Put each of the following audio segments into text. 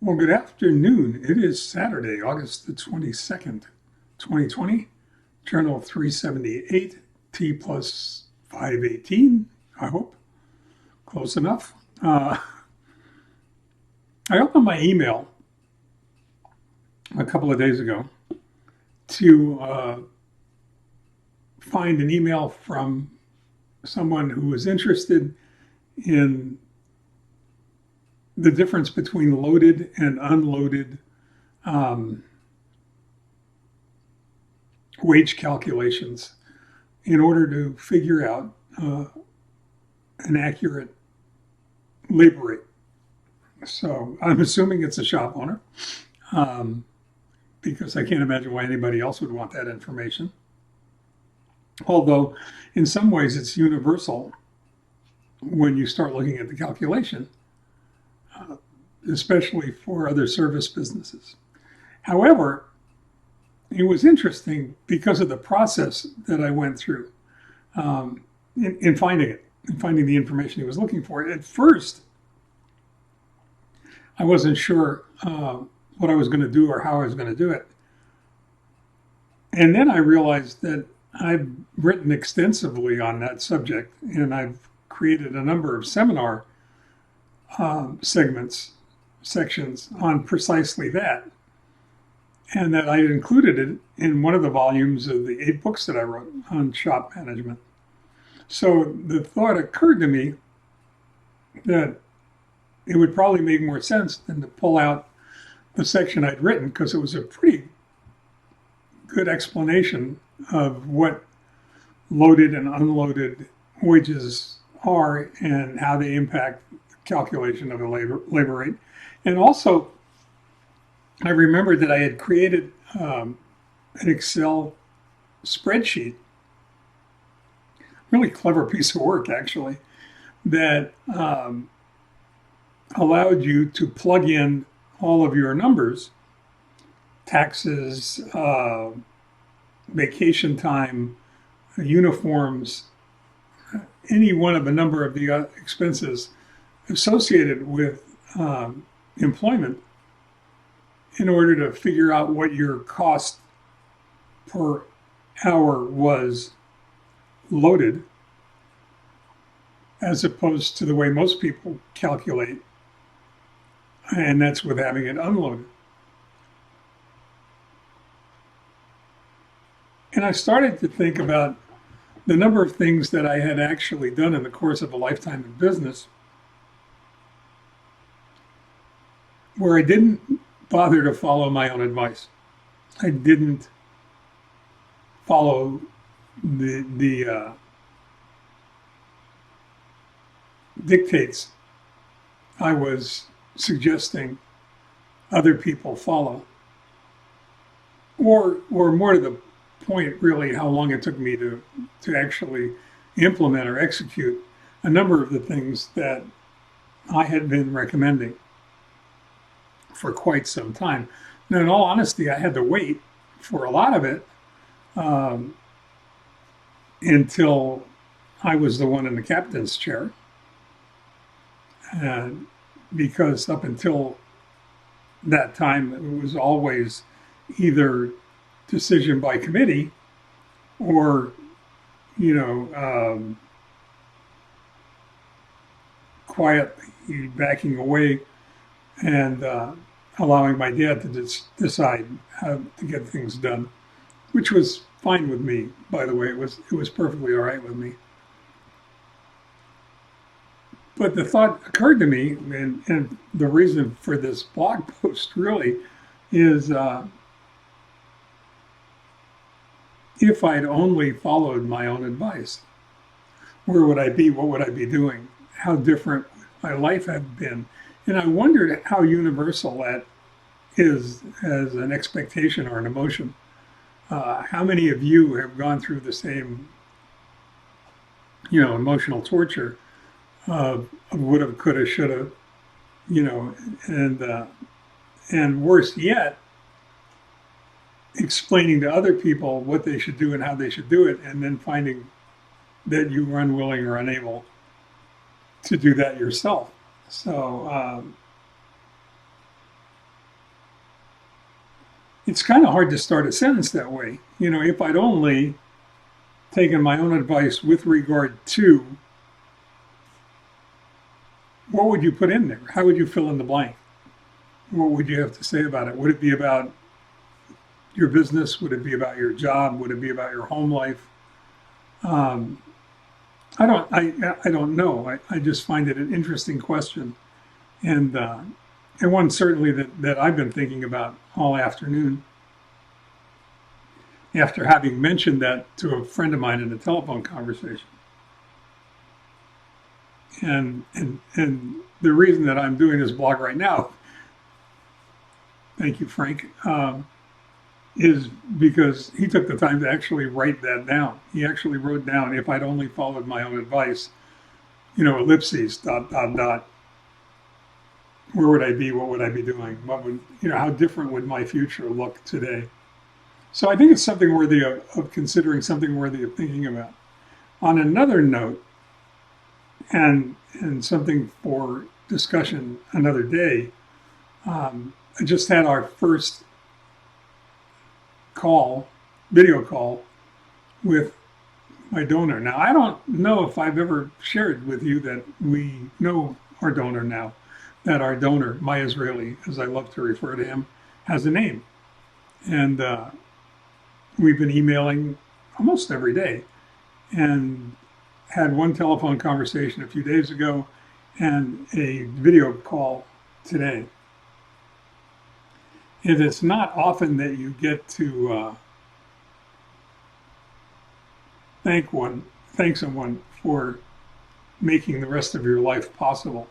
Well, good afternoon. It is Saturday, August the 22nd, 2020. Journal 378, T plus 518, I hope. Close enough. I opened my email a couple of days ago to find an email from someone who was interested in the difference between loaded and unloaded wage calculations in order to figure out an accurate labor rate. So I'm assuming it's a shop owner because I can't imagine why anybody else would want that information. Although in some ways it's universal when you start looking at the calculation, especially for other service businesses. However, it was interesting because of the process that I went through in finding it, in finding the information he was looking for. At first, I wasn't sure what I was going to do or how I was going to do it. And then I realized that I've written extensively on that subject, and I've created a number of seminar sections on precisely that. And that I included it in one of the volumes of the 8 books that I wrote on shop management. So the thought occurred to me that it would probably make more sense than to pull out the section I'd written, because it was a pretty good explanation of what loaded and unloaded wages are and how they impact the calculation of a labor rate. And also, I remembered that I had created an Excel spreadsheet, really clever piece of work actually, that allowed you to plug in all of your numbers, taxes, vacation time, uniforms, any one of a number of the expenses associated with employment, in order to figure out what your cost per hour was loaded, as opposed to the way most people calculate, and that's with having it unloaded. And I started to think about the number of things that I had actually done in the course of a lifetime in business where I didn't bother to follow my own advice. I didn't follow the dictates I was suggesting other people follow. Or more to the point, really, how long it took me to actually implement or execute a number of the things that I had been recommending for quite some time. Now, in all honesty, I had to wait for a lot of it until I was the one in the captain's chair. And because up until that time, it was always either decision by committee or, quietly backing away and allowing my dad to decide how to get things done, which was fine with me, by the way. It was perfectly all right with me. But the thought occurred to me, and the reason for this blog post really is if I'd only followed my own advice, where would I be? What would I be doing? How different would my life have been? And I wondered how universal that is as an expectation or an emotion. How many of you have gone through the same, emotional torture of woulda, coulda, shoulda, and worse yet, explaining to other people what they should do and how they should do it, and then finding that you were unwilling or unable to do that yourself. So it's kind of hard to start a sentence that way. You know, if I'd only taken my own advice with regard to, what would you put in there? How would you fill in the blank? What would you have to say about it? Would it be about your business? Would it be about your job? Would it be about your home life? I don't know. I just find it an interesting question, and one certainly that I've been thinking about all afternoon. After having mentioned that to a friend of mine in a telephone conversation, and the reason that I'm doing this blog right now, thank you, Frank, is because he took the time to actually write that down. He actually wrote down, if I'd only followed my own advice, you know, ellipses, ... Where would I be? What would I be doing? What would, you know, how different would my future look today? So I think it's something worthy of considering, something worthy of thinking about. On another note, and something for discussion another day, I just had our first video call with my donor. Now, I don't know if I've ever shared with you that we know our donor now, that our donor, my Israeli, as I love to refer to him, has a name. And we've been emailing almost every day, and had one telephone conversation a few days ago and a video call today. And it's not often that you get to thank someone for making the rest of your life possible.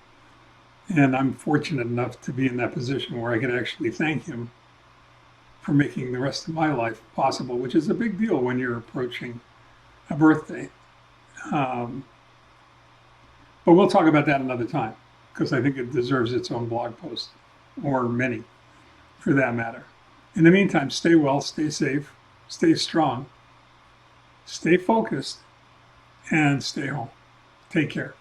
And I'm fortunate enough to be in that position where I can actually thank him for making the rest of my life possible, which is a big deal when you're approaching a birthday. But we'll talk about that another time, because I think it deserves its own blog post, or many, for that matter. In the meantime, stay well, stay safe, stay strong, stay focused, and stay home. Take care.